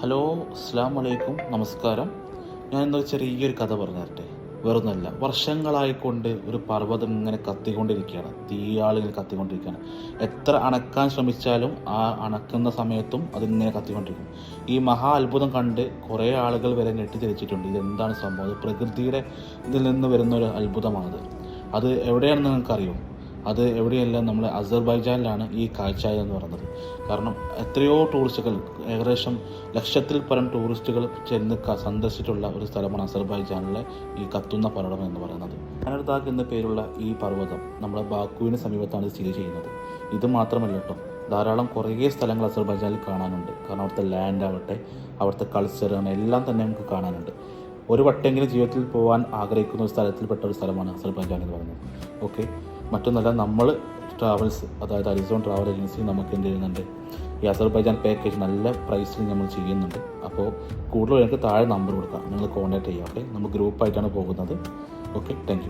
Hello, അസ്സാം വലൈക്കും, നമസ്കാരം. ഞാൻ ഇന്നൊരു ചെറിയൊരു കഥ പറഞ്ഞു തരട്ടെ. വേറൊന്നുമല്ല, വർഷങ്ങളായിക്കൊണ്ട് ഒരു പർവ്വതം ഇങ്ങനെ കത്തിക്കൊണ്ടിരിക്കുകയാണ്, തീയാളിങ്ങനെ കത്തിക്കൊണ്ടിരിക്കുകയാണ്. എത്ര അണക്കാൻ ശ്രമിച്ചാലും ആ അണക്കുന്ന സമയത്തും അതിങ്ങനെ കത്തിക്കൊണ്ടിരിക്കും. ഈ മഹാ അത്ഭുതം കണ്ട് കുറേ ആളുകൾ വരെ ഞെട്ടിത്തിരിച്ചിട്ടുണ്ട്. ഇതെന്താണ് സംഭവം? അത് പ്രകൃതിയുടെ ഇതിൽ നിന്ന് വരുന്ന ഒരു അത്ഭുതമാണത്. അത് എവിടെയാണെന്ന് നിങ്ങൾക്കറിയോ? അത് എവിടെയല്ല, നമ്മൾ അസർബൈജാനിലാണ് ഈ കാഴ്ച എന്ന് പറയുന്നത്. കാരണം എത്രയോ ടൂറിസ്റ്റുകൾ, ഏകദേശം ലക്ഷത്തിൽ പരം ടൂറിസ്റ്റുകൾ ചെന്ന് സന്ദർശിച്ചിട്ടുള്ള ഒരു സ്ഥലമാണ് അസർബൈജാനിലെ ഈ കത്തുന്ന പർവ്വതം എന്ന് പറയുന്നത്. അനർദാഗ് എന്ന പേരുള്ള ഈ പർവ്വതം നമ്മുടെ ബാക്കുവിന് സമീപത്താണ് സ്ഥിതി ചെയ്യുന്നത്. ഇത് മാത്രമല്ല കേട്ടോ, ധാരാളം കുറേ സ്ഥലങ്ങൾ അസർബൈജാനിൽ കാണാനുണ്ട്. കാരണം അവിടുത്തെ ലാൻഡ് ആവട്ടെ, അവിടുത്തെ കൾച്ചർ എല്ലാം തന്നെ നമുക്ക് കാണാനുണ്ട്. ഒരു വട്ടെങ്കിലും ജീവിതത്തിൽ പോകാൻ ആഗ്രഹിക്കുന്ന ഒരു സ്ഥലത്തിൽപ്പെട്ട ഒരു സ്ഥലമാണ് അസർബൈജാൻ എന്ന് പറയുന്നത്. ഓക്കെ, മറ്റൊന്നല്ല, നമ്മൾ ട്രാവൽസ്, അതായത് അരിസോൺ ട്രാവൽ ഏജൻസി നമുക്ക് എന്ത് ചെയ്യുന്നുണ്ട്, ഈ അസർബൈജാൻ പാക്കേജ് നല്ല പ്രൈസിൽ നമ്മൾ ചെയ്യുന്നുണ്ട്. അപ്പോൾ കൂടുതൽ എനിക്ക് താഴെ നമ്പർ കൊടുക്കാം, നിങ്ങൾ കോൺടാക്ട് ചെയ്യാം. ഓക്കെ, നമ്മൾ ഗ്രൂപ്പായിട്ടാണ് പോകുന്നത്. Okay, thank you.